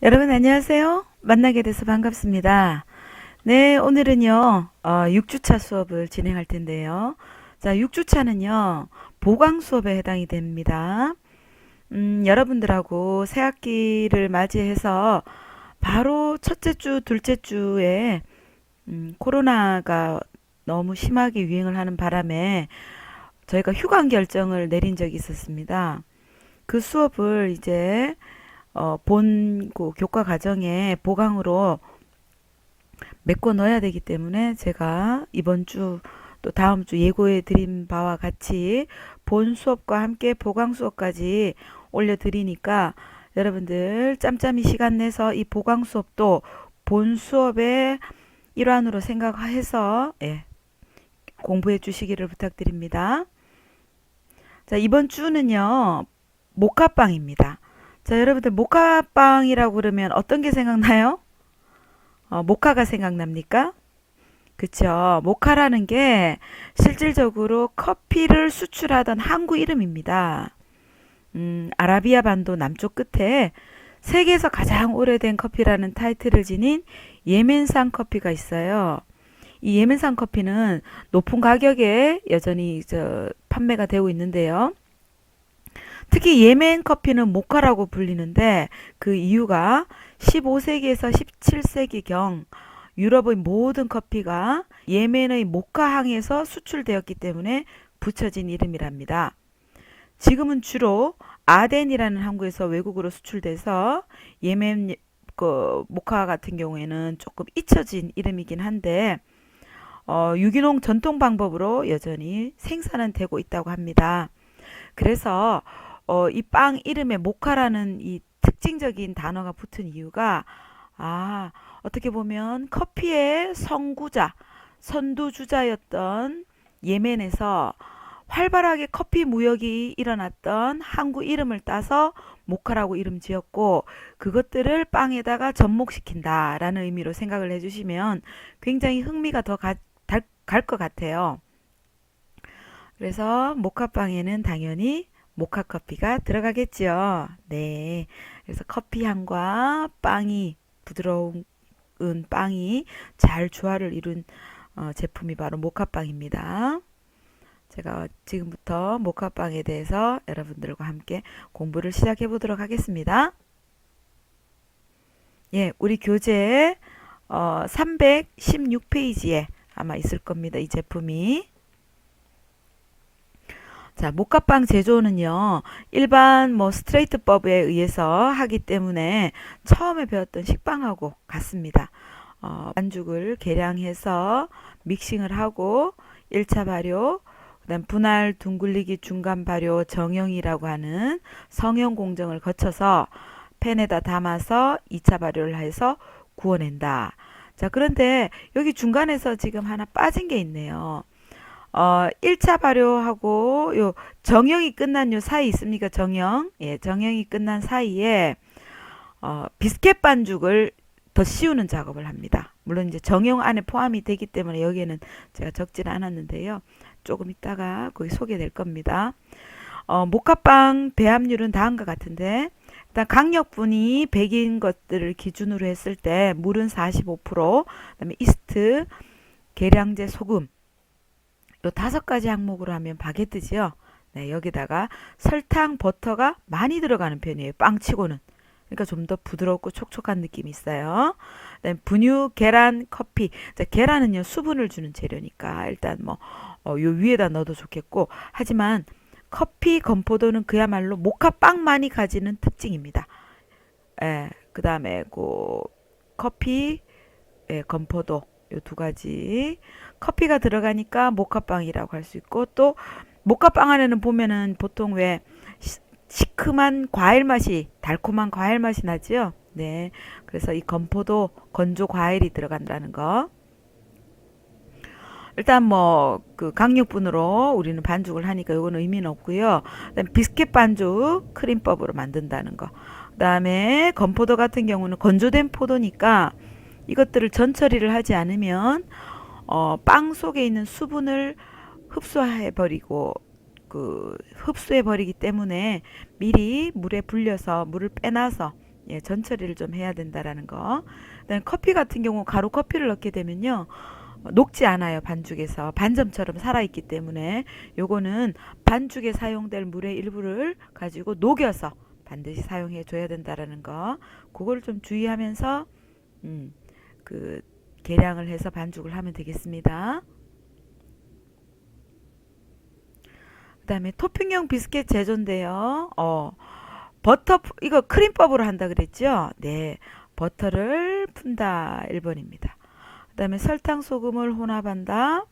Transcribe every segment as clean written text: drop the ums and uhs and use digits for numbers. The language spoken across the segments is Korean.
여러분 안녕하세요. 만나게 돼서 반갑습니다. 네, 오늘은요, 6주차 수업을 진행할 텐데요. 자, 6주차는요, 보강 수업에 해당이 됩니다. 여러분들하고 새 학기를 맞이해서 바로 첫째 주, 둘째 주에 코로나가 너무 심하게 유행을 하는 바람에 저희가 휴강 결정을 내린 적이 있었습니다. 그 수업을 이제 본 교과 과정에 보강으로 메꿔 넣어야 되기 때문에 제가 이번 주 또 다음 주 예고해 드린 바와 같이 본 수업과 함께 보강 수업까지 올려 드리니까 여러분들 짬짬이 시간 내서 이 보강 수업도 본 수업의 일환으로 생각해서 공부해 주시기를 부탁드립니다. 자, 이번 주는요. 모카빵입니다. 자, 여러분들 모카빵이라고 그러면 어떤 게 생각나요? 모카가 생각납니까? 그쵸. 모카라는 게 실질적으로 커피를 수출하던 항구 이름입니다. 아라비아 반도 남쪽 끝에 세계에서 가장 오래된 커피라는 타이틀을 지닌 예멘산 커피가 있어요. 이 예멘산 커피는 높은 가격에 여전히 판매가 되고 있는데요. 특히 예멘 커피는 모카라고 불리는데 그 이유가 15세기에서 17세기경 유럽의 모든 커피가 예멘의 모카항에서 수출되었기 때문에 붙여진 이름이랍니다. 지금은 주로 아덴이라는 항구에서 외국으로 수출돼서 예멘 모카 같은 경우에는 조금 잊혀진 이름이긴 한데 유기농 전통 방법으로 여전히 생산은 되고 있다고 합니다. 그래서 이 빵 이름에 모카라는 이 특징적인 단어가 붙은 이유가 어떻게 보면 커피의 선구자, 선두주자였던 예멘에서 활발하게 커피 무역이 일어났던 항구 이름을 따서 모카라고 이름 지었고 그것들을 빵에다가 접목시킨다라는 의미로 생각을 해주시면 굉장히 흥미가 더 갈 것 같아요. 그래서 모카빵에는 당연히 모카커피가 들어가겠죠. 네. 그래서 커피 향과 빵이 부드러운 빵이 잘 조화를 이룬 제품이 바로 모카빵입니다. 제가 지금부터 모카빵에 대해서 여러분들과 함께 공부를 시작해 보도록 하겠습니다. 예, 우리 교재 316페이지에 아마 있을 겁니다. 이 제품이. 자, 모카빵 제조는요, 일반 스트레이트법에 의해서 하기 때문에 처음에 배웠던 식빵하고 같습니다. 반죽을 계량해서 믹싱을 하고 1차 발효, 그다음 분할 둥글리기 중간 발효 정형이라고 하는 성형 공정을 거쳐서 팬에다 담아서 2차 발효를 해서 구워낸다. 자, 그런데 여기 중간에서 지금 하나 빠진 게 있네요. 1차 발효하고 요 정형이 끝난 요 사이 있습니까? 정형. 예, 정형이 끝난 사이에 비스켓 반죽을 더 씌우는 작업을 합니다. 물론 이제 정형 안에 포함이 되기 때문에 여기에는 제가 적지는 않았는데요. 조금 있다가 거기 소개될 겁니다. 모카빵 배합률은 다음과 같은데 일단 강력분이 100인 것들을 기준으로 했을 때 물은 45%, 그다음에 이스트, 계량제 소금 요 5가지 항목으로 하면 바게트지요. 네, 여기다가 설탕, 버터가 많이 들어가는 편이에요. 빵치고는. 그러니까 좀 더 부드럽고 촉촉한 느낌이 있어요. 그다음에 분유, 계란, 커피. 자, 계란은요 수분을 주는 재료니까 일단 요 위에다 넣어도 좋겠고 하지만 커피, 건포도는 그야말로 모카빵만이 가지는 특징입니다. 예, 그다음에 커피, 건포도 요 2가지 커피가 들어가니까 모카빵이라고 할 수 있고 또 모카빵 안에는 보면은 보통 왜 시큼한 과일 맛이 달콤한 과일 맛이 나죠. 네, 그래서 이 건포도 건조 과일이 들어간다는 거. 일단 그 강력분으로 우리는 반죽을 하니까 이거는 의미는 없고요. 그다음 비스켓 반죽 크림법으로 만든다는 거. 그다음에 건포도 같은 경우는 건조된 포도니까 이것들을 전 처리를 하지 않으면 빵 속에 있는 수분을 흡수해 버리고 흡수해 버리기 때문에 미리 물에 불려서 물을 빼놔서 예, 전처리를 좀 해야 된다라는 거. 그다음에 커피 같은 경우 가루 커피를 넣게 되면요. 녹지 않아요. 반죽에서 반점처럼 살아있기 때문에 요거는 반죽에 사용될 물의 일부를 가지고 녹여서 반드시 사용해 줘야 된다라는 거. 그걸 좀 주의하면서 그 계량을 해서 반죽을 하면 되겠습니다. 그다음에 토핑용 비스켓 제조인데요. 버터 이거 크림법으로 한다 그랬죠? 네. 버터를 푼다 1번입니다. 그다음에 설탕 소금을 혼합한다.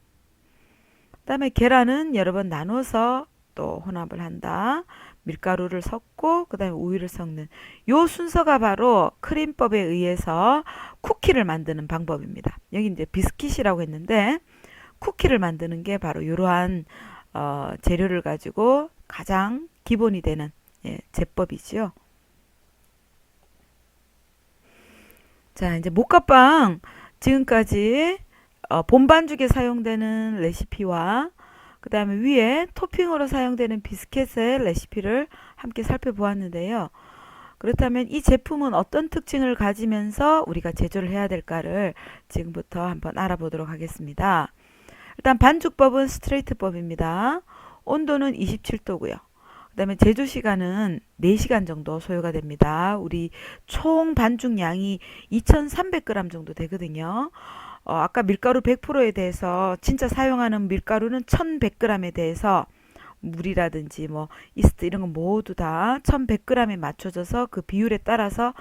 그다음에 계란은 여러 번 나눠서 또 혼합을 한다. 밀가루를 섞고 그다음에 우유를 섞는 요 순서가 바로 크림법에 의해서 쿠키를 만드는 방법입니다. 여기 이제 비스킷이라고 했는데 쿠키를 만드는 게 바로 이러한 재료를 가지고 가장 기본이 되는 제법이지요. 자, 이제 모카빵 지금까지 본반죽에 사용되는 레시피와 그 다음에 위에 토핑으로 사용되는 비스켓의 레시피를 함께 살펴보았는데요. 그렇다면 이 제품은 어떤 특징을 가지면서 우리가 제조를 해야 될까를 지금부터 한번 알아보도록 하겠습니다. 일단 반죽법은 스트레이트법입니다. 온도는 27도고요. 그 다음에 제조 시간은 4시간 정도 소요가 됩니다. 우리 총 반죽 양이 2300g 정도 되거든요. 아까 밀가루 100%에 대해서 진짜 사용하는 밀가루는 1100g에 대해서 물이라든지 뭐 이스트 이런 거 모두 다 1100g에 맞춰져서 그 비율에 따라서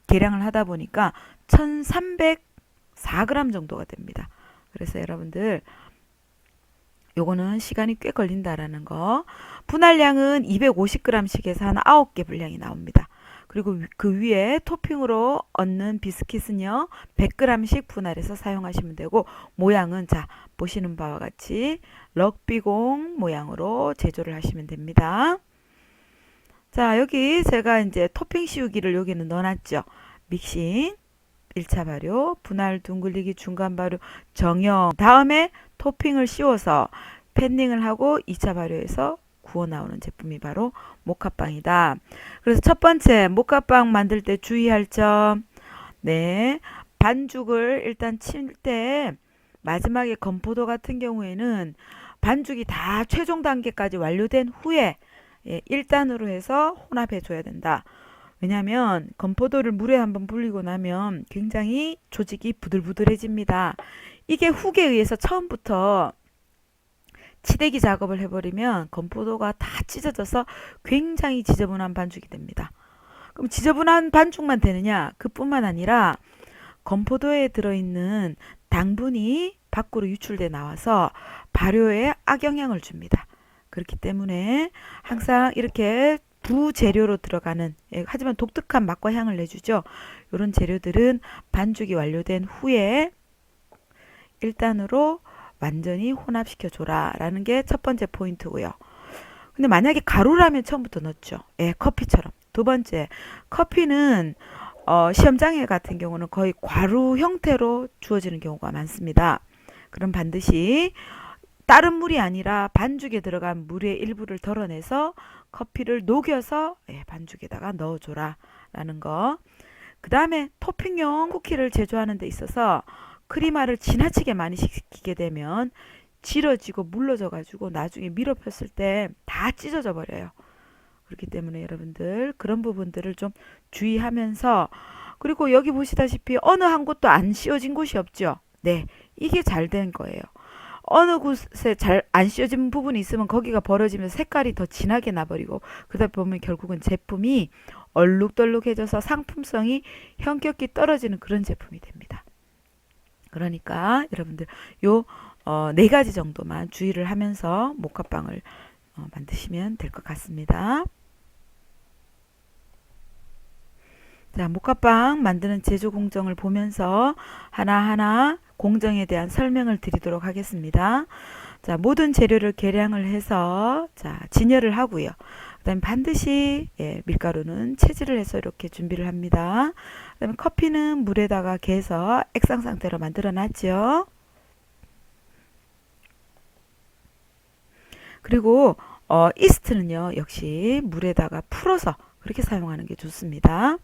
계량을 하다 보니까 1304g 정도가 됩니다. 그래서 여러분들 요거는 시간이 꽤 걸린다라는 거. 분할량은 250g씩 해서 한 9개 분량이 나옵니다. 그리고 그 위에 토핑으로 얹는 비스킷은요 100g씩 분할해서 사용하시면 되고 모양은 자 보시는 바와 같이 럭비공 모양으로 제조를 하시면 됩니다. 자 여기 제가 이제 토핑 씌우기를 여기는 넣어놨죠. 믹싱 1차 발효, 분할 둥글리기 중간 발효, 정형 다음에 토핑을 씌워서 팬닝을 하고 2차 발효해서 구워 나오는 제품이 바로 모카빵이다. 그래서 첫 번째 모카빵 만들 때 주의할 점. 네. 반죽을 일단 칠 때 마지막에 건포도 같은 경우에는 반죽이 다 최종 단계까지 완료된 후에 1단으로 해서 혼합해 줘야 된다. 왜냐하면 건포도를 물에 한번 불리고 나면 굉장히 조직이 부들부들해집니다. 이게 훅에 의해서 처음부터 치대기 작업을 해버리면 건포도가 다 찢어져서 굉장히 지저분한 반죽이 됩니다. 그럼 지저분한 반죽만 되느냐? 그뿐만 아니라 건포도에 들어있는 당분이 밖으로 유출돼 나와서 발효에 악영향을 줍니다. 그렇기 때문에 항상 이렇게 부재료로 들어가는 하지만 독특한 맛과 향을 내주죠. 이런 재료들은 반죽이 완료된 후에 1단으로 완전히 혼합시켜 줘라 라는 게 첫 번째 포인트고요. 근데 만약에 가루라면 처음부터 넣었죠. 커피처럼. 두 번째, 커피는 시험장애 같은 경우는 거의 과루 형태로 주어지는 경우가 많습니다. 그럼 반드시 다른 물이 아니라 반죽에 들어간 물의 일부를 덜어내서 커피를 녹여서 반죽에다가 넣어줘라 라는 거. 그 다음에 토핑용 쿠키를 제조하는 데 있어서 크리마를 지나치게 많이 시키게 되면 질어지고 물러져 가지고 나중에 밀어 폈을 때 다 찢어져 버려요. 그렇기 때문에 여러분들 그런 부분들을 좀 주의하면서 그리고 여기 보시다시피 어느 한 곳도 안 씌워진 곳이 없죠. 네, 이게 잘 된 거예요. 어느 곳에 잘 안 씌워진 부분이 있으면 거기가 벌어지면서 색깔이 더 진하게 나버리고 그러다 보면 결국은 제품이 얼룩덜룩해져서 상품성이 현격히 떨어지는 그런 제품이 됩니다. 그러니까 여러분들 요 4가지 정도만 주의를 하면서 모카빵을 만드시면 될 것 같습니다. 자, 모카빵 만드는 제조 공정을 보면서 하나하나 공정에 대한 설명을 드리도록 하겠습니다. 자, 모든 재료를 계량을 해서 자, 진열을 하고요. 그다음에 반드시 밀가루는 채질을 해서 이렇게 준비를 합니다. 그다음에 커피는 물에다가 개서 액상 상태로 만들어 놨죠. 그리고 이스트는요 역시 물에다가 풀어서 그렇게 사용하는 게 좋습니다.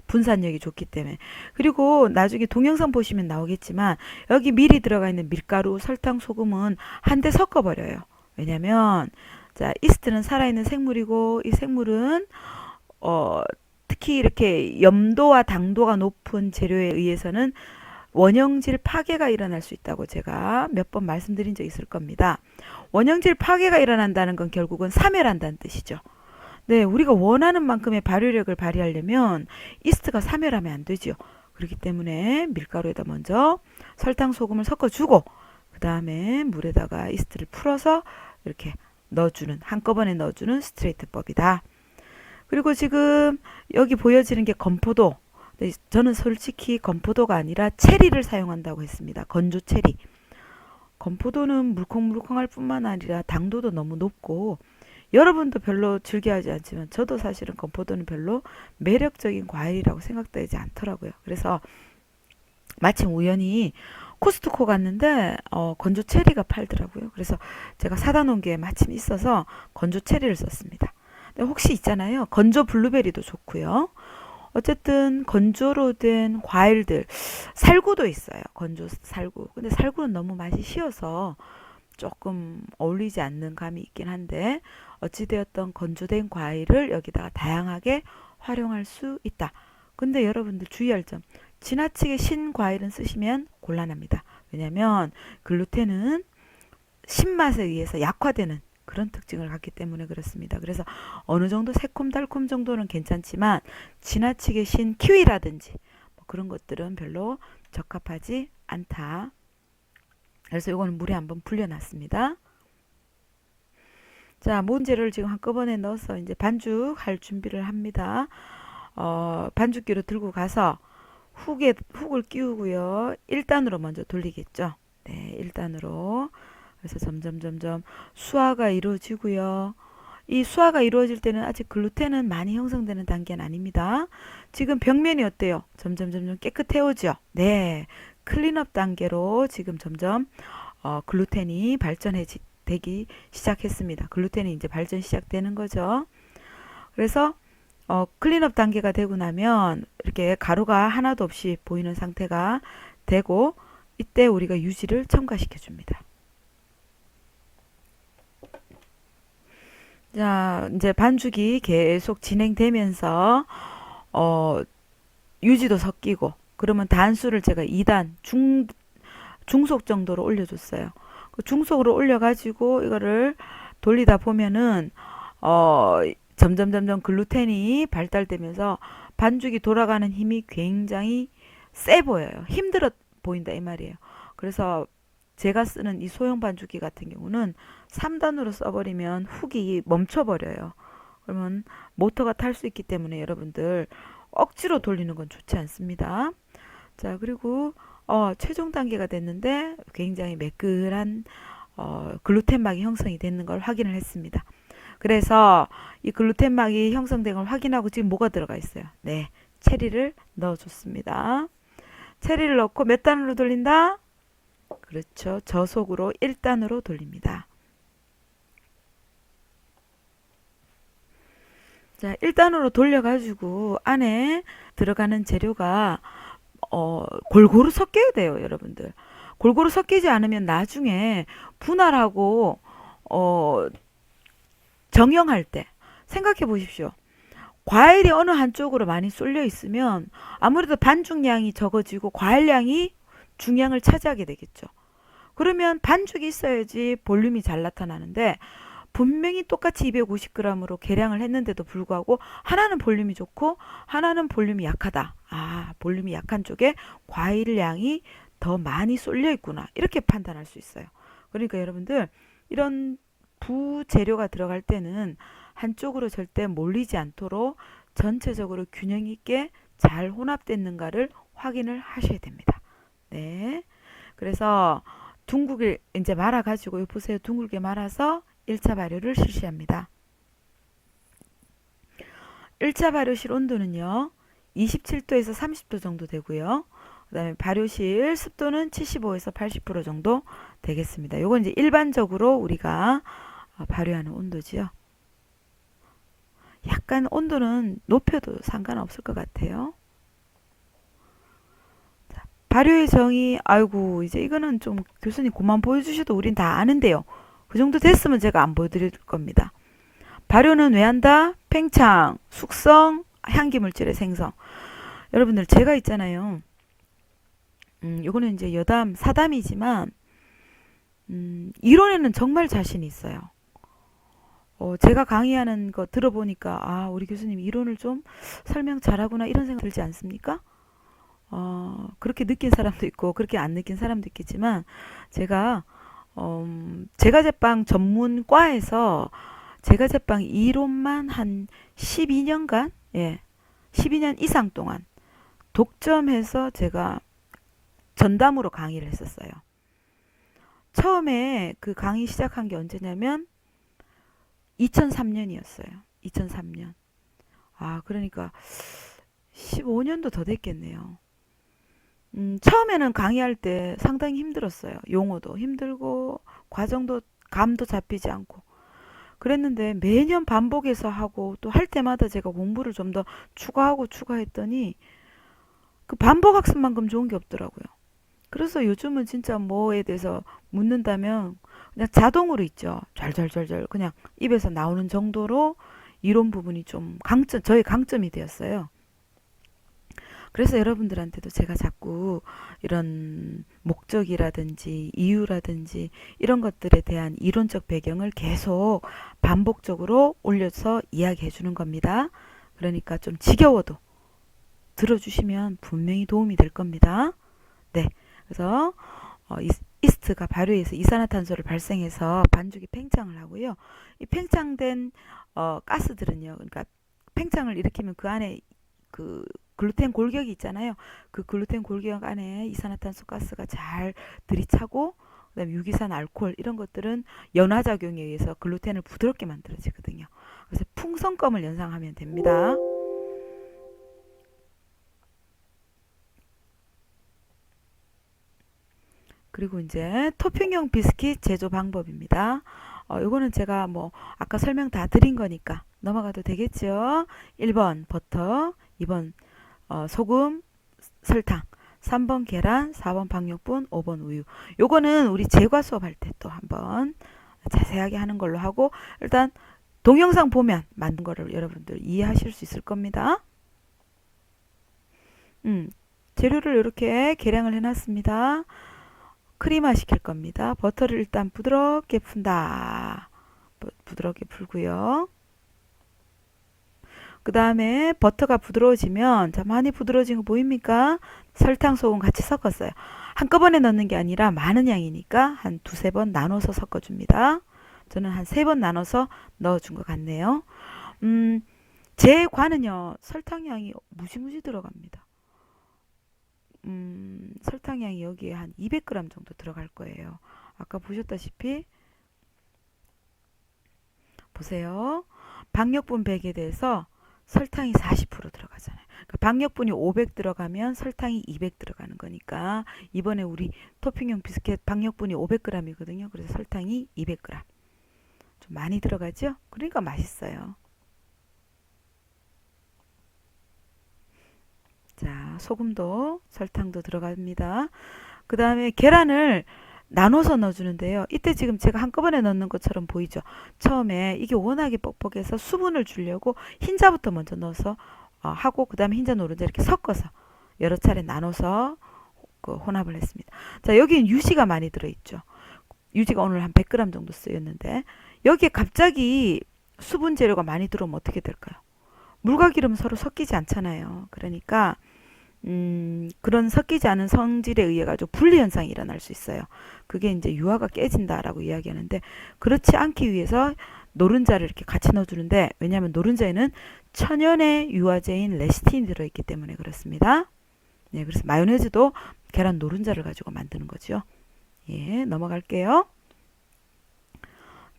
분산력이 좋기 때문에. 그리고 나중에 동영상 보시면 나오겠지만 여기 미리 들어가 있는 밀가루, 설탕, 소금은 한데 섞어버려요. 왜냐면 자, 이스트는 살아있는 생물이고 이 생물은 특히 이렇게 염도와 당도가 높은 재료에 의해서는 원형질 파괴가 일어날 수 있다고 제가 몇 번 말씀드린 적 있을 겁니다. 원형질 파괴가 일어난다는 건 결국은 사멸한다는 뜻이죠. 네, 우리가 원하는 만큼의 발효력을 발휘하려면 이스트가 사멸하면 안 되죠. 그렇기 때문에 밀가루에다 먼저 설탕, 소금을 섞어주고 그 다음에 물에다가 이스트를 풀어서 이렇게 넣어주는, 한꺼번에 넣어주는 스트레이트법이다. 그리고 지금 여기 보여지는 게 건포도. 저는 솔직히 건포도가 아니라 체리를 사용한다고 했습니다. 건조 체리. 건포도는 물컹물컹할 뿐만 아니라 당도도 너무 높고 여러분도 별로 즐겨하지 않지만 저도 사실은 건포도는 별로 매력적인 과일이라고 생각되지 않더라고요. 그래서 마침 우연히 코스트코 갔는데 건조 체리가 팔더라고요. 그래서 제가 사다 놓은 게 마침 있어서 건조 체리를 썼습니다. 근데 혹시 있잖아요. 건조 블루베리도 좋고요. 어쨌든 건조로 된 과일들, 살구도 있어요. 건조 살구. 근데 살구는 너무 맛이 쉬어서 조금 어울리지 않는 감이 있긴 한데 어찌되었던 건조된 과일을 여기다가 다양하게 활용할 수 있다. 근데 여러분들 주의할 점, 지나치게 신 과일은 쓰시면 곤란합니다. 왜냐하면 글루텐은 신맛에 의해서 약화되는 그런 특징을 갖기 때문에 그렇습니다. 그래서 어느 정도 새콤달콤 정도는 괜찮지만 지나치게 신 키위라든지 뭐 그런 것들은 별로 적합하지 않다. 그래서 이거는 물에 한번 불려놨습니다. 자, 모든 재료를 지금 한꺼번에 넣어서 이제 반죽할 준비를 합니다. 반죽기로 들고 가서 훅을 끼우고요. 1단으로 먼저 돌리겠죠. 네, 1단으로. 그래서 점점 수화가 이루어지고요. 이 수화가 이루어질 때는 아직 글루텐은 많이 형성되는 단계는 아닙니다. 지금 벽면이 어때요? 점점 깨끗해오죠? 네, 클린업 단계로 지금 점점 글루텐이 발전되기 시작했습니다. 글루텐이 이제 발전 시작되는 거죠. 그래서 클린업 단계가 되고 나면 이렇게 가루가 하나도 없이 보이는 상태가 되고 이때 우리가 유지를 첨가시켜 줍니다. 자, 이제 반죽이 계속 진행되면서 유지도 섞이고 그러면 단수를 제가 2단 중속 정도로 올려줬어요. 그 중속으로 올려가지고 이거를 돌리다 보면은 점점 글루텐이 발달되면서 반죽이 돌아가는 힘이 굉장히 세 보여요. 힘들어 보인다 이 말이에요. 그래서 제가 쓰는 이 소형 반죽기 같은 경우는 3단으로 써버리면 훅이 멈춰버려요. 그러면 모터가 탈 수 있기 때문에 여러분들 억지로 돌리는 건 좋지 않습니다. 자, 그리고 최종 단계가 됐는데 굉장히 매끈한 글루텐막이 형성이 되는 걸 확인을 했습니다. 그래서 이 글루텐막이 형성된 걸 확인하고 지금 뭐가 들어가 있어요? 네, 체리를 넣어줬습니다. 체리를 넣고 몇 단으로 돌린다? 그렇죠. 저속으로 1단으로 돌립니다. 자, 1단으로 돌려가지고 안에 들어가는 재료가 골고루 섞여야 돼요, 여러분들. 골고루 섞이지 않으면 나중에 분할하고 정형할 때 생각해 보십시오. 과일이 어느 한쪽으로 많이 쏠려 있으면 아무래도 반죽량이 적어지고 과일량이 중량을 차지하게 되겠죠. 그러면 반죽이 있어야지 볼륨이 잘 나타나는데 분명히 똑같이 250g으로 계량을 했는데도 불구하고 하나는 볼륨이 좋고 하나는 볼륨이 약하다. 아, 볼륨이 약한 쪽에 과일량이 더 많이 쏠려 있구나. 이렇게 판단할 수 있어요. 그러니까 여러분들 이런 부재료가 들어갈 때는 한쪽으로 절대 몰리지 않도록 전체적으로 균형 있게 잘 혼합됐는가를 확인을 하셔야 됩니다. 네. 그래서 둥글게 이제 말아가지고 보세요. 둥글게 말아서 1차 발효를 실시합니다. 1차 발효실 온도는요. 27도에서 30도 정도 되고요. 그 다음에 발효실 습도는 75에서 80% 정도 되겠습니다. 요건 이제 일반적으로 우리가 발효하는 온도지요. 약간 온도는 높여도 상관없을 것 같아요. 발효의 정의, 아이고, 이제 이거는 좀 교수님 그만 보여주셔도 우린 다 아는데요. 그 정도 됐으면 제가 안 보여드릴 겁니다. 발효는 왜 한다? 팽창, 숙성, 향기물질의 생성. 여러분들 제가 있잖아요. 요거는 이제 여담, 사담이지만 이론에는 정말 자신이 있어요. 제가 강의하는 거 들어보니까 아, 우리 교수님 이론을 좀 설명 잘하구나 이런 생각 들지 않습니까? 그렇게 느낀 사람도 있고 그렇게 안 느낀 사람도 있겠지만 제가 제과제빵 전문과에서 제과제빵 이론만 한 12년간, 예, 12년 이상 동안 독점해서 제가 전담으로 강의를 했었어요. 처음에 그 강의 시작한 게 언제냐면 2003년이었어요. 2003년. 아, 그러니까 15년도 더 됐겠네요. 처음에는 강의할 때 상당히 힘들었어요. 용어도 힘들고, 과정도, 감도 잡히지 않고. 그랬는데 매년 반복해서 하고 또 할 때마다 제가 공부를 좀 더 추가하고 추가했더니 그 반복 학습만큼 좋은 게 없더라고요. 그래서 요즘은 진짜 뭐에 대해서 묻는다면 그냥 자동으로 있죠. 잘잘잘잘 그냥 입에서 나오는 정도로 이론 부분이 좀 저의 강점이 되었어요. 그래서 여러분들한테도 제가 자꾸 이런 목적이라든지 이유라든지 이런 것들에 대한 이론적 배경을 계속 반복적으로 올려서 이야기해 주는 겁니다. 그러니까 좀 지겨워도 들어주시면 분명히 도움이 될 겁니다. 네. 그래서 이스트가 발효해서 이산화탄소를 발생해서 반죽이 팽창을 하고요. 이 팽창된 가스들은요. 그러니까 팽창을 일으키면 그 안에 그 글루텐 골격이 있잖아요. 그 글루텐 골격 안에 이산화탄소 가스가 잘 들이차고 그다음에 유기산 알코올 이런 것들은 연화작용에 의해서 글루텐을 부드럽게 만들어지거든요. 그래서 풍선껌을 연상하면 됩니다. 그리고 이제 토핑용 비스킷 제조 방법입니다. 요거는 제가 뭐 아까 설명 다 드린 거니까 넘어가도 되겠죠. 1번 버터, 2번 소금, 설탕, 3번 계란, 4번 박력분, 5번 우유. 요거는 우리 제과 수업할 때 또 한번 자세하게 하는 걸로 하고 일단 동영상 보면 만든 거를 여러분들 이해하실 수 있을 겁니다. 재료를 이렇게 계량을 해놨습니다. 크림화 시킬 겁니다. 버터를 일단 부드럽게 푼다. 부드럽게 풀고요. 그 다음에 버터가 부드러워지면 자 많이 부드러워진 거 보입니까? 설탕, 소금 같이 섞었어요. 한꺼번에 넣는 게 아니라 많은 양이니까 한 두세 번 나눠서 섞어줍니다. 저는 한 세 번 나눠서 넣어준 것 같네요. 제 관은요 설탕량이 무지무지 들어갑니다. 설탕량이 여기에 한 200g 정도 들어갈 거예요. 아까 보셨다시피 보세요. 박력분 100에 대해서 설탕이 40% 들어가잖아요. 그러니까 박력분이 500 들어가면 설탕이 200 들어가는 거니까 이번에 우리 토핑용 비스켓 박력분이 500g이거든요. 그래서 설탕이 200g. 좀 많이 들어가죠? 그러니까 맛있어요. 자, 소금도 설탕도 들어갑니다. 그 다음에 계란을 나눠서 넣어주는데요. 이때 지금 제가 한꺼번에 넣는 것처럼 보이죠. 처음에 이게 워낙에 뻑뻑해서 수분을 주려고 흰자부터 먼저 넣어서 하고 그 다음에 흰자 노른자 이렇게 섞어서 여러 차례 나눠서 그 혼합을 했습니다. 자, 여기는 유지가 많이 들어있죠. 유지가 오늘 한 100g 정도 쓰였는데 여기에 갑자기 수분 재료가 많이 들어오면 어떻게 될까요? 물과 기름은 서로 섞이지 않잖아요. 그러니까 그런 섞이지 않은 성질에 의해 가지고 분리 현상이 일어날 수 있어요. 그게 이제 유화가 깨진다라고 이야기하는데 그렇지 않기 위해서 노른자를 이렇게 같이 넣어주는데 왜냐하면 노른자에는 천연의 유화제인 레시틴이 들어있기 때문에 그렇습니다. 네, 그래서 마요네즈도 계란 노른자를 가지고 만드는 거죠. 예, 넘어갈게요.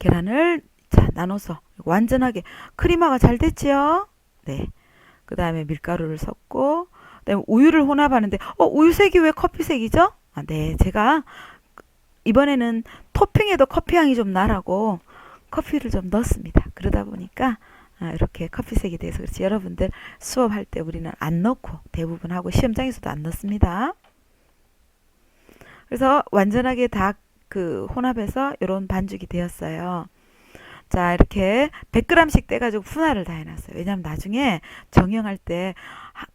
계란을 자, 나눠서 완전하게 크림화가 잘 됐지요? 네. 그 다음에 밀가루를 섞고 그다음에 우유를 혼합하는데 우유색이 왜 커피색이죠? 네. 제가 이번에는 토핑에도 커피향이 좀 나라고 커피를 좀 넣었습니다. 그러다 보니까 이렇게 커피색이 돼서 그렇지. 여러분들 수업할 때 우리는 안 넣고 대부분 하고 시험장에서도 안 넣습니다. 그래서 완전하게 다 그 혼합해서 이런 반죽이 되었어요. 자, 이렇게 100g씩 떼가지고 분할을 다 해놨어요. 왜냐면 나중에 정형할 때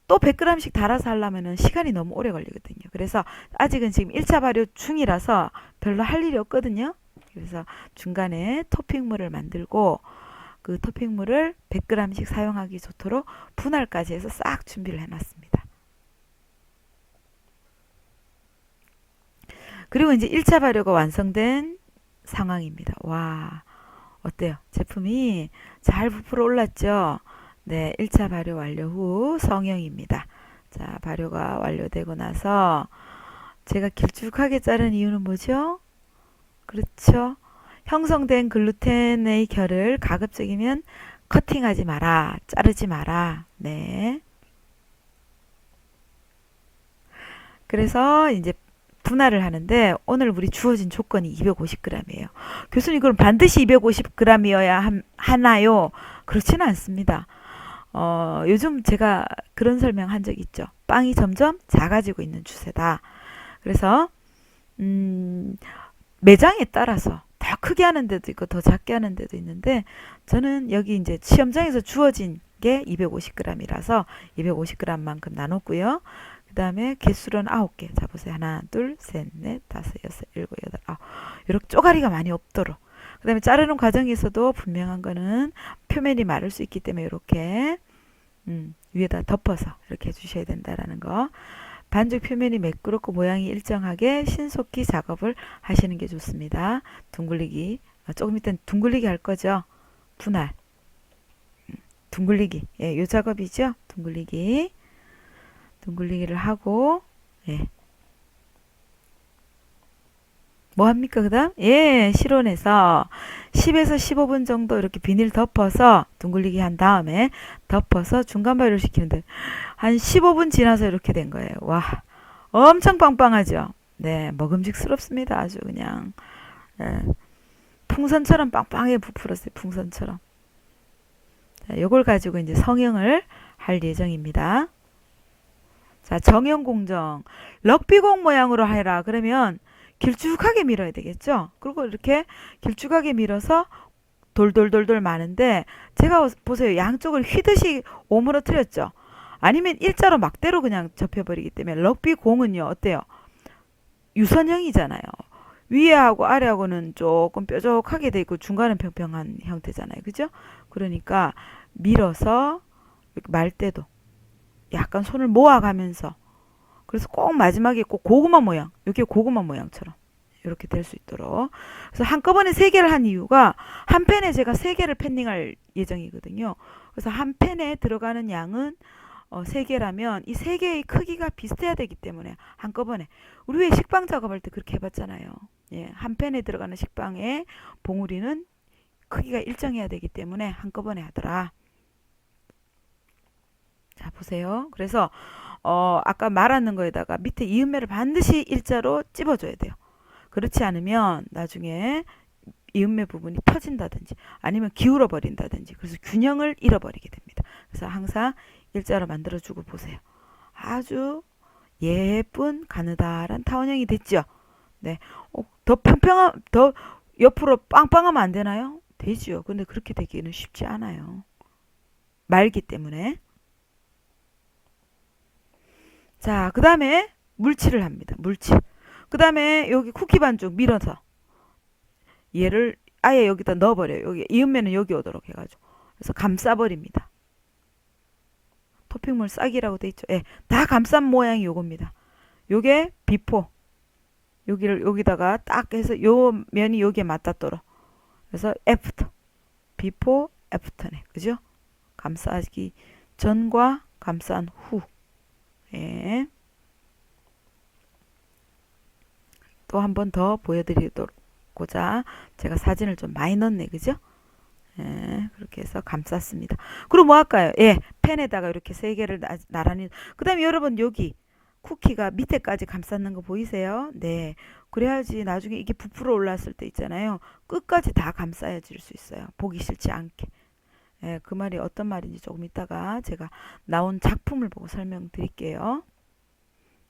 또 100g씩 달아서 하려면 시간이 너무 오래 걸리거든요. 그래서 아직은 지금 1차 발효 중이라서 별로 할 일이 없거든요. 그래서 중간에 토핑물을 만들고 그 토핑물을 100g씩 사용하기 좋도록 분할까지 해서 싹 준비를 해놨습니다. 그리고 이제 1차 발효가 완성된 상황입니다. 와, 어때요? 제품이 잘 부풀어 올랐죠? 네, 1차 발효 완료 후 성형입니다. 자, 발효가 완료되고 나서 제가 길쭉하게 자른 이유는 뭐죠? 그렇죠? 형성된 글루텐의 결을 가급적이면 커팅하지 마라, 자르지 마라. 네. 그래서 이제 분할을 하는데 오늘 우리 주어진 조건이 250g이에요. 교수님 그럼 반드시 250g이어야 하나요? 그렇지는 않습니다. 요즘 제가 그런 설명한 적 있죠. 빵이 점점 작아지고 있는 추세다. 그래서 매장에 따라서 더 크게 하는 데도 있고 더 작게 하는 데도 있는데 저는 여기 이제 시험장에서 주어진 게 250g이라서 250g만큼 나눴고요. 그 다음에 개수는 9개. 자, 보세요. 하나, 둘, 셋, 넷, 다섯, 여섯, 일곱, 여덟, 아홉. 이렇게 쪼가리가 많이 없도록. 그 다음에 자르는 과정에서도 분명한 거는 표면이 마를 수 있기 때문에 이렇게 위에다 덮어서 이렇게 해주셔야 된다라는 거. 반죽 표면이 매끄럽고 모양이 일정하게 신속히 작업을 하시는 게 좋습니다. 둥글리기. 조금 이따 둥글리기 할 거죠. 분할. 둥글리기. 예, 요 작업이죠. 둥글리기. 둥글리기를 하고, 예. 뭐 합니까, 그 다음? 예, 실온에서 10에서 15분 정도 이렇게 비닐 덮어서 둥글리기 한 다음에 덮어서 중간 발효를 시키는데 한 15분 지나서 이렇게 된 거예요. 와, 엄청 빵빵하죠? 네, 먹음직스럽습니다. 아주 그냥. 예, 풍선처럼 빵빵하게 부풀었어요. 풍선처럼. 자, 요걸 가지고 이제 성형을 할 예정입니다. 자, 정형 공정. 럭비공 모양으로 해라. 그러면 길쭉하게 밀어야 되겠죠? 그리고 이렇게 길쭉하게 밀어서 돌돌돌돌 마는데 제가 보세요. 양쪽을 휘듯이 오므러뜨렸죠? 아니면 일자로 막대로 그냥 접혀버리기 때문에 럭비공은요. 어때요? 유선형이잖아요. 위에하고 아래하고는 조금 뾰족하게 돼 있고 중간은 평평한 형태잖아요. 그죠? 그러니까 밀어서 말 때도 약간 손을 모아가면서 그래서 꼭 마지막에 꼭 고구마 모양, 이게 고구마 모양처럼 이렇게 될 수 있도록. 그래서 한꺼번에 3개를 한 이유가 한 팬에 제가 3개를 팬닝할 예정이거든요. 그래서 한 팬에 들어가는 양은 3개라면 이 3개의 크기가 비슷해야 되기 때문에 한꺼번에 우리 왜 식빵 작업할 때 그렇게 해봤잖아요. 예, 한 팬에 들어가는 식빵의 봉우리는 크기가 일정해야 되기 때문에 한꺼번에 하더라. 자, 보세요. 그래서 아까 말하는 거에다가 밑에 이음매를 반드시 일자로 찝어줘야 돼요. 그렇지 않으면 나중에 이음매 부분이 터진다든지 아니면 기울어 버린다든지 그래서 균형을 잃어버리게 됩니다. 그래서 항상 일자로 만들어주고 보세요. 아주 예쁜 가느다란 타원형이 됐죠. 네, 더 평평한, 더 옆으로 빵빵하면 안 되나요? 되지요. 근데 그렇게 되기는 쉽지 않아요. 말기 때문에. 자, 그 다음에 물칠을 합니다. 물칠. 그 다음에 여기 쿠키 반죽 밀어서 얘를 아예 여기다 넣어버려요. 여기 이음매는 여기 오도록 해가지고. 그래서 감싸버립니다. 토핑물 싹이라고 돼 있죠. 예, 다 감싼 모양이 요겁니다. 요게 비포. 여기를 여기다가 딱 해서 요 면이 여기에 맞닿도록. 그래서 애프터. 비포, 애프터네. 그죠? 감싸기 전과 감싼 후. 예. 또 한 번 더 보여드리고자 제가 사진을 좀 많이 넣네. 그죠? 예, 그렇게 해서 감쌌습니다. 그리고 뭐 할까요? 예, 팬에다가 이렇게 3개를 나란히. 그 다음에 여러분 여기 쿠키가 밑에까지 감쌌는 거 보이세요? 네. 그래야지 나중에 이게 부풀어 올랐을 때 있잖아요. 끝까지 다 감싸야 질 수 있어요. 보기 싫지 않게. 예, 그 말이 어떤 말인지 조금 이따가 제가 나온 작품을 보고 설명드릴게요.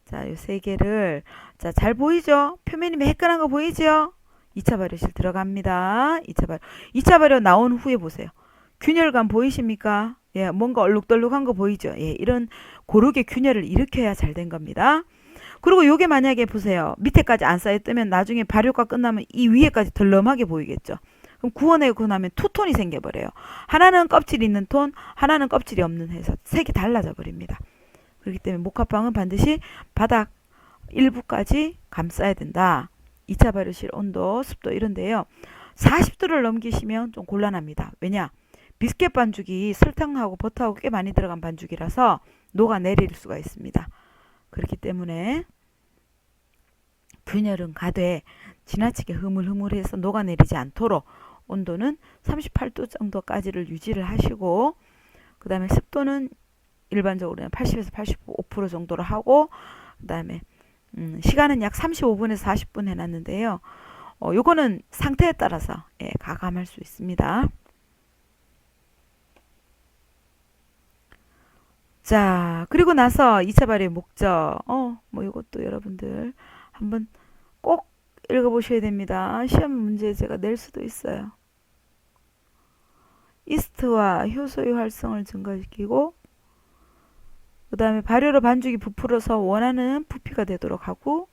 자, 요 세 개를 자, 잘 보이죠? 표면이 매끈한 거 보이죠? 2차 발효실 들어갑니다. 2차 발효. 2차 발효 나온 후에 보세요. 균열감 보이십니까? 예, 뭔가 얼룩덜룩한 거 보이죠? 예, 이런 고르게 균열을 일으켜야 잘 된 겁니다. 그리고 요게 만약에 보세요. 밑에까지 안 쌓였다면 나중에 발효가 끝나면 이 위에까지 덜렁하게 보이겠죠. 그럼 구워내고 나면 투톤이 생겨버려요. 하나는 껍질이 있는 톤, 하나는 껍질이 없는 해서 색이 달라져 버립니다. 그렇기 때문에 모카빵은 반드시 바닥 일부까지 감싸야 된다. 2차 발효실 온도, 습도 이런데요. 40도를 넘기시면 좀 곤란합니다. 왜냐? 비스켓 반죽이 설탕하고 버터하고 꽤 많이 들어간 반죽이라서 녹아내릴 수가 있습니다. 그렇기 때문에 균열은 가되 지나치게 흐물흐물해서 녹아내리지 않도록 온도는 38도 정도까지를 유지를 하시고 그 다음에 습도는 일반적으로 80에서 85% 정도로 하고 그 다음에 시간은 약 35분에서 40분 해놨는데요. 요거는 상태에 따라서 예, 가감할 수 있습니다. 자, 그리고 나서 2차 발효의 목적. 뭐 이것도 여러분들 한번 꼭 읽어보셔야 됩니다. 시험 문제 제가 낼 수도 있어요. 이스트와 효소의 활성을 증가시키고 그 다음에 발효로 반죽이 부풀어서 원하는 부피가 되도록 하고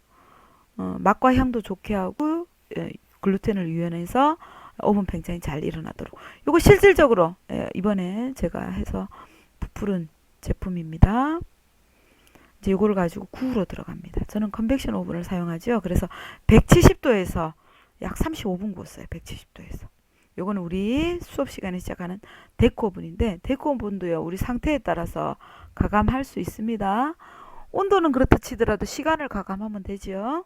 맛과 향도 좋게 하고 글루텐을 유연해서 오븐 팽창이 잘 일어나도록 이거 실질적으로 이번에 제가 해서 부풀은 제품입니다. 이제 이거를 가지고 구우러 들어갑니다. 저는 컨벡션 오븐을 사용하죠. 그래서 170도에서 약 35분 구웠어요. 170도에서. 요거는 우리 수업 시간에 시작하는 데코 오븐인데 데코 오븐도요. 우리 상태에 따라서 가감할 수 있습니다. 온도는 그렇다 치더라도 시간을 가감하면 되죠.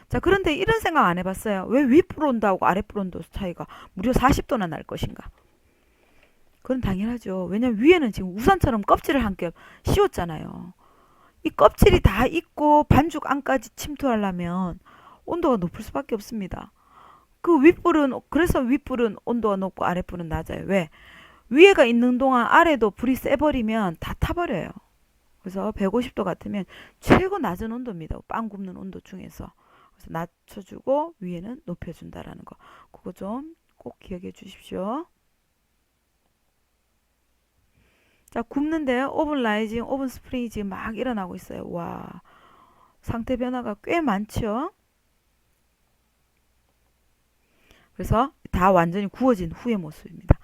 자, 그런데 이런 생각 안 해봤어요. 왜 윗불 온도하고 아랫불 온도 차이가 무려 40도나 날 것인가? 그건 당연하죠. 왜냐면 위에는 지금 우산처럼 껍질을 한 겹 씌웠잖아요. 이 껍질이 다 익고 반죽 안까지 침투하려면 온도가 높을 수밖에 없습니다. 그 윗불은 그래서 윗불은 온도가 높고 아랫불은 낮아요. 왜? 위에가 있는 동안 아래도 불이 세버리면 다 타버려요. 그래서 150도 같으면 최고 낮은 온도입니다. 빵 굽는 온도 중에서. 그래서 낮춰주고 위에는 높여준다라는 거. 그거 좀 꼭 기억해 주십시오. 자, 굽는데요. 오븐 라이징, 오븐 스프링이 지금 막 일어나고 있어요. 와, 상태 변화가 꽤 많죠. 그래서 다 완전히 구워진 후의 모습입니다.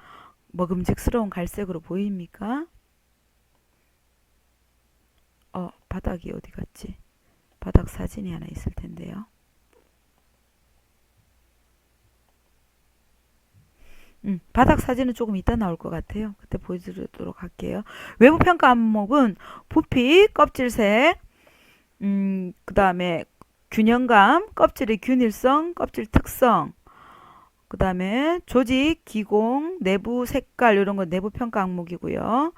먹음직스러운 갈색으로 보입니까? 바닥이 어디 갔지? 바닥 사진이 하나 있을 텐데요. 바닥 사진은 조금 이따 나올 것 같아요. 그때 보여드리도록 할게요. 외부 평가 항목은 부피, 껍질색, 그 다음에 균형감, 껍질의 균일성, 껍질 특성, 그 다음에 조직, 기공, 내부 색깔 이런 거 내부 평가 항목이고요.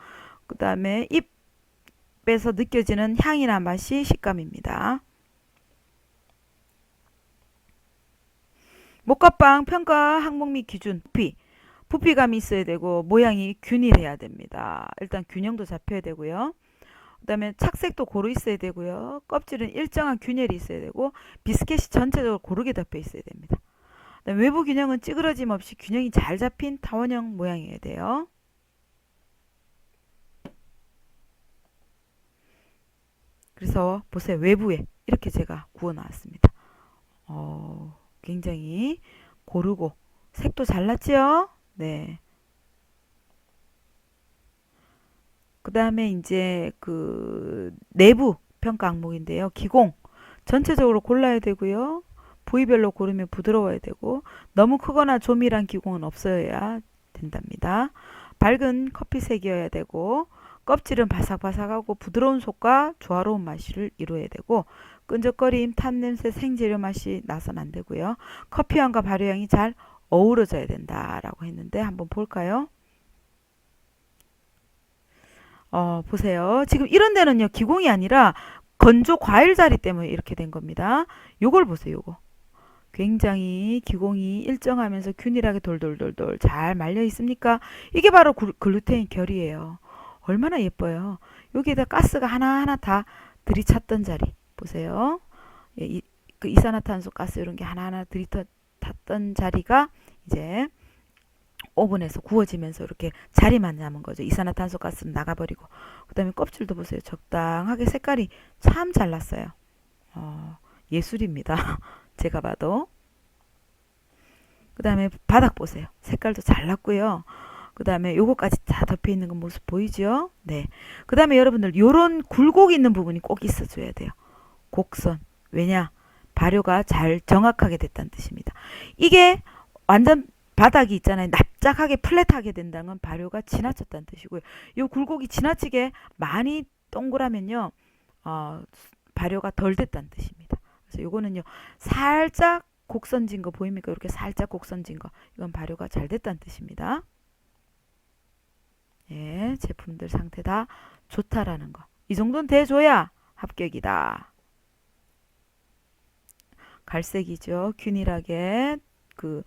그 다음에 입에서 느껴지는 향이나 맛이 식감입니다. 목화빵 평가 항목 및 기준 부피. 부피감이 있어야 되고 모양이 균일해야 됩니다. 일단 균형도 잡혀야 되고요. 그 다음에 착색도 고루 있어야 되고요. 껍질은 일정한 균열이 있어야 되고 비스켓이 전체적으로 고르게 덮여 있어야 됩니다. 외부 균형은 찌그러짐 없이 균형이 잘 잡힌 타원형 모양이어야 돼요. 그래서 보세요. 외부에 이렇게 제가 구워 놨습니다. 굉장히 고르고 색도 잘 났죠? 네. 그 다음에 이제 그 내부 평가 항목인데요. 기공 전체적으로 골라야 되고요. 부위별로 고르면 부드러워야 되고 너무 크거나 조밀한 기공은 없어야 된답니다. 밝은 커피색이어야 되고 껍질은 바삭바삭하고 부드러운 속과 조화로운 맛을 이루어야 되고 끈적거림, 탄냄새, 생재료 맛이 나선 안 되고요. 커피향과 발효향이 잘 어우러져야 된다라고 했는데 한번 볼까요? 보세요. 지금 이런 데는요. 기공이 아니라 건조 과일 자리 때문에 이렇게 된 겁니다. 요걸 보세요. 요거. 굉장히 기공이 일정하면서 균일하게 돌돌돌돌 잘 말려 있습니까? 이게 바로 글루테인 결이에요. 얼마나 예뻐요. 여기에다 가스가 하나하나 다 들이찼던 자리 보세요. 예, 그 이산화탄소 가스 이런 게 하나하나 들이탔던 자리가 이제 오븐에서 구워지면서 이렇게 자리만 남은 거죠. 이산화탄소 가스는 나가버리고. 그 다음에 껍질도 보세요. 적당하게 색깔이 참 잘났어요. 예술입니다. 제가 봐도. 그 다음에 바닥 보세요. 색깔도 잘났고요. 그 다음에 요거까지 다 덮여 있는 거 모습 보이죠? 네. 그 다음에 여러분들 요런 굴곡 있는 부분이 꼭 있어줘야 돼요. 곡선. 왜냐? 발효가 잘 정확하게 됐다는 뜻입니다. 이게 완전 바닥이 있잖아요. 납작하게 플랫하게 된다는 건 발효가 지나쳤다는 뜻이고요. 이 굴곡이 지나치게 많이 동그라면요. 발효가 덜 됐다는 뜻입니다. 그래서 요거는요. 살짝 곡선진 거 보입니까? 이렇게 살짝 곡선진 거. 이건 발효가 잘 됐다는 뜻입니다. 예, 제품들 상태 다 좋다라는 거. 이 정도는 돼줘야 합격이다. 갈색이죠. 균일하게 그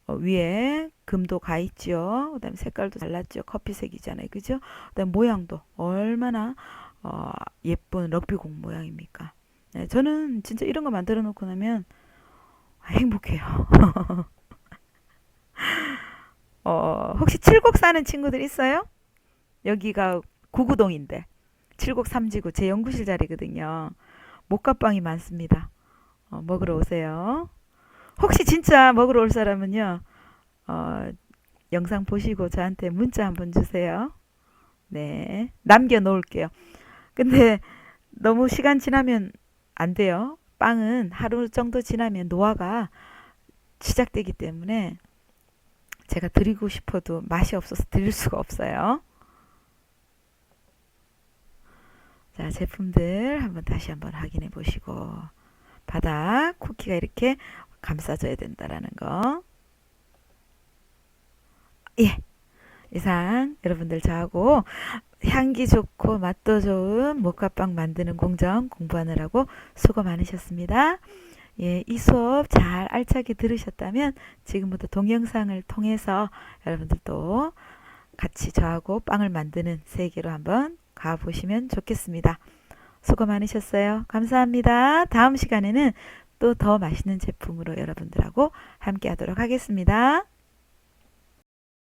위에 금도 가 있죠. 그다음에 색깔도 달랐죠. 커피색이잖아요. 그죠? 그다음에 모양도 얼마나 예쁜 럭비공 모양입니까? 네, 저는 진짜 이런 거 만들어 놓고 나면 행복해요. 혹시 칠곡 사는 친구들 있어요? 여기가 구구동인데 칠곡 삼지구 제 연구실 자리거든요. 목감빵이 많습니다. 먹으러 오세요. 혹시 진짜 먹으러 올 사람은요, 영상 보시고 저한테 문자 한번 주세요. 네, 남겨 놓을게요. 근데 너무 시간 지나면 안 돼요. 빵은 하루 정도 지나면 노화가 시작되기 때문에 제가 드리고 싶어도 맛이 없어서 드릴 수가 없어요. 자, 제품들 다시 한번 확인해 보시고 바닥 쿠키가 이렇게 감싸줘야 된다라는 거. 예. 이상 여러분들 저하고 향기 좋고 맛도 좋은 모카빵 만드는 공정 공부하느라고 수고 많으셨습니다. 예, 이 수업 잘 알차게 들으셨다면 지금부터 동영상을 통해서 여러분들도 같이 저하고 빵을 만드는 세계로 한번 가보시면 좋겠습니다. 수고 많으셨어요. 감사합니다. 다음 시간에는 또 더 맛있는 제품으로 여러분들하고 함께 하도록 하겠습니다.